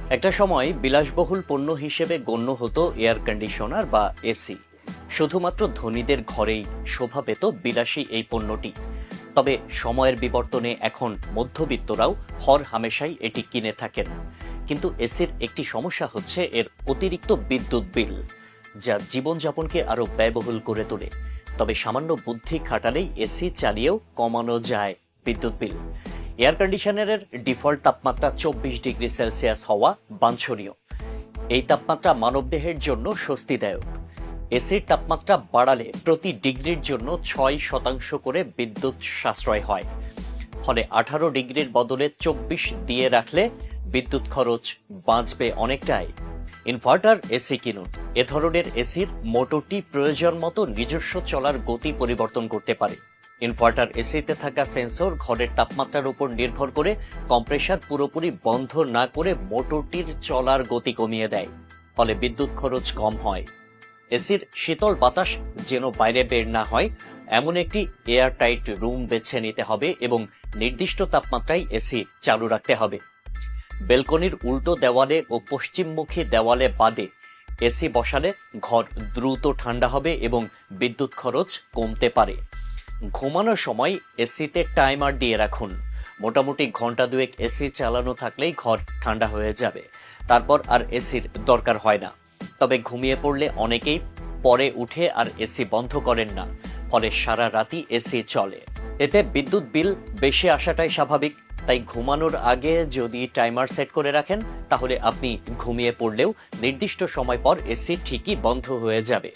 একটা সময় বিলাসবহুল পণ্য হিসেবে গণ্য হতো এয়ার কন্ডিশনার বা এসি। শুধুমাত্র ধনীদের ঘরেই শোভা পেত বিলাসী এই পণ্যটি। তবে সময়ের বিবর্তনে এখন মধ্যবিত্তরাও হর হামেশাই এটি কিনে থাকেন। কিন্তু এসির একটি সমস্যা হচ্ছে এর অতিরিক্ত বিদ্যুৎ বিল, যা জীবনযাপনকে আরো ব্যয়বহুল করে তোলে। তবে সামান্য বুদ্ধি খাটালেই এসি চালিয়েও কমানো যায় বিদ্যুৎ বিল। এয়ার কন্ডিশনারের ডিফল্ট তাপমাত্রা 24 ডিগ্রি সেলসিয়াস হওয়া বাঞ্ছনীয়। এই তাপমাত্রা মানবদেহের জন্য স্বস্তিদায়ক। এসির তাপমাত্রা বাড়ালে প্রতি ডিগ্রির জন্য 6% করে বিদ্যুৎ সাশ্রয় হয়। ফলে 18 ডিগ্রির বদলে 24 দিয়ে রাখলে বিদ্যুৎ খরচ বাঁচবে অনেকটাই। ইনভার্টার এসি কিনুন। এ ধরনের এসির মোটরটি প্রয়োজন মতো নিজস্ব চলার গতি পরিবর্তন করতে পারে। ইনভার্টার এসিতে থাকা সেন্সর ঘরের তাপমাত্রার উপর নির্ভর করে কম্প্রেসার পুরোপুরি বন্ধ না করে মোটরটির চলার গতি কমিয়ে দেয়। ফলে বিদ্যুৎ খরচ কম হয়। এসির শীতল বাতাস যেন বাইরে বের না হয় এমন একটি এয়ার টাইট রুম বেছে নিতে হবে এবং নির্দিষ্ট তাপমাত্রায় এসি চালু রাখতে হবে। বেলকনির উল্টো দেওয়ালে ও পশ্চিমমুখী দেওয়ালে বাদে এসি বসালে ঘর দ্রুত ঠান্ডা হবে এবং বিদ্যুৎ খরচ কমতে পারে। ঘুমানোর সময় এসিতে টাইমার দিয়ে রাখুন। মোটামুটি ঘন্টা দুয়েক এসি চালানো থাকলেই ঘর ঠান্ডা হয়ে যাবে। তারপর আর এসির দরকার হয় না। তবে ঘুমিয়ে পড়লে অনেকেই পরে উঠে আর এসি বন্ধ করেন না, ফলে সারা রাতই এসি চলে। এতে বিদ্যুৎ বিল বেশি আসাটাই স্বাভাবিক। তাই ঘুমানোর আগে যদি টাইমার সেট করে রাখেন, তাহলে আপনি ঘুমিয়ে পড়লেও নির্দিষ্ট সময় পর এসি ঠিকই বন্ধ হয়ে যাবে।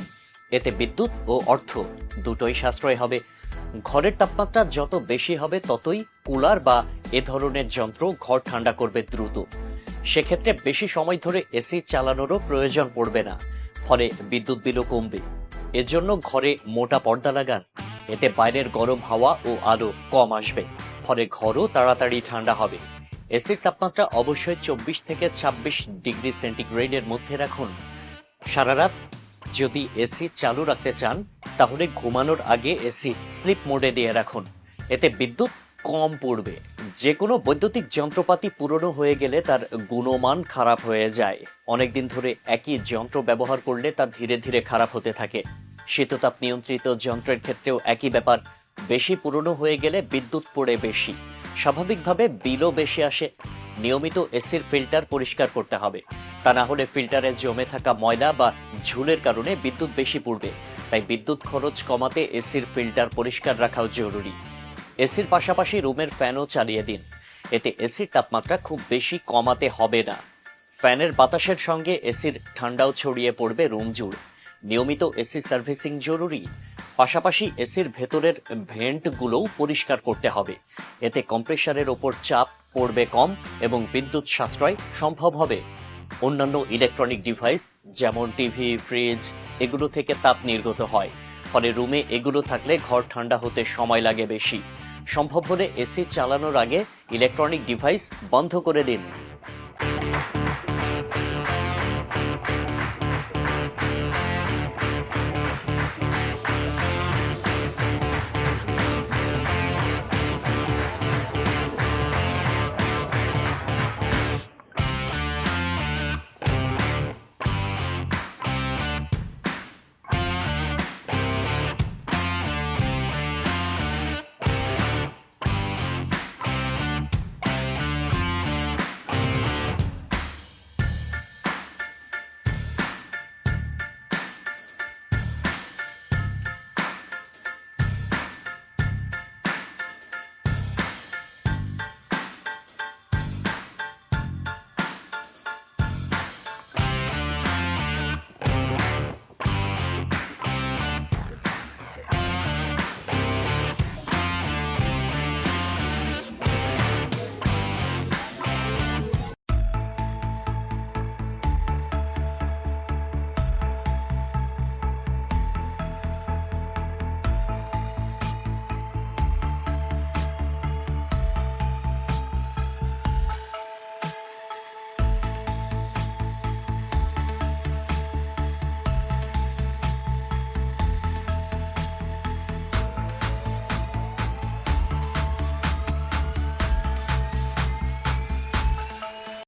এতে বিদ্যুৎ ও অর্থ দুটোই সাশ্রয় হবে। ঘরের তাপমাত্রা যত বেশি হবে ততই কুলার বা এ ধরনের যন্ত্র ঘর ঠান্ডা করবে দ্রুত। সেক্ষেত্রে বেশি সময় ধরে এসি চালানোরও প্রয়োজন পড়বে না, ফলে বিদ্যুৎ বিলও কমবে। এর জন্য ঘরে মোটা পর্দা লাগান। এতে বাইরের গরম হাওয়া ও আলো কম আসবে, ফলে ঘরও তাড়াতাড়ি ঠান্ডা হবে। এসির তাপমাত্রা অবশ্যই 24 থেকে 26 ডিগ্রি সেন্টিগ্রেডের মধ্যে রাখুন। সারা রাত যদি এসি চালু রাখতে চান, তাহলে ঘুমানোর আগে এসি স্লিপ মোডে দিয়ে রাখুন। এতে বিদ্যুৎ কম পড়বে। যে কোনো বৈদ্যুতিক যন্ত্রপাতি পুরনো হয়ে গেলে তার গুণমান খারাপ হয়ে যায়। অনেকদিন ধরে একই যন্ত্র ব্যবহার করলে তা ধীরে ধীরে খারাপ হতে থাকে। শীততাপ নিয়ন্ত্রিত যন্ত্রের ক্ষেত্রেও একই ব্যাপার। বেশি পুরনো হয়ে গেলে বিদ্যুৎ পড়ে বেশি, স্বাভাবিকভাবে বিলও বেশি আসে। নিয়মিত এসির ফিল্টার পরিষ্কার করতে হবে, তা না হলে ফিল্টারে জমে থাকা ময়লা বা ঝুলের কারণে বিদ্যুৎ বেশি পড়বে। তাই বিদ্যুৎ খরচ কমাতে এসির ফিল্টার পরিষ্কার রাখাও জরুরি। এসির পাশাপাশি রুমের ফ্যানও চালিয়ে দিন। এতে এসির তাপমাত্রা খুব বেশি কমাতে হবে না। ফ্যানের বাতাসের সঙ্গে এসির ঠান্ডাও ছড়িয়ে পড়বে রুম জুড়ে। নিয়মিত এসি সার্ভিসিং জরুরি। পাশাপাশি এসির ভেতরের ভেন্টগুলোও পরিষ্কার করতে হবে। এতে কম্প্রেসারের ওপর চাপ পড়বে কম এবং বিদ্যুৎ সাশ্রয় সম্ভব হবে। অন্যান্য ইলেকট্রনিক ডিভাইস যেমন টিভি, ফ্রিজ এগুলো থেকে তাপ নির্গত হয়। ফলে রুমে এগুলো থাকলে ঘর ঠান্ডা হতে সময় লাগে বেশি। সম্ভব হলে এসি চালানোর আগে ইলেকট্রনিক ডিভাইস বন্ধ করে দিন।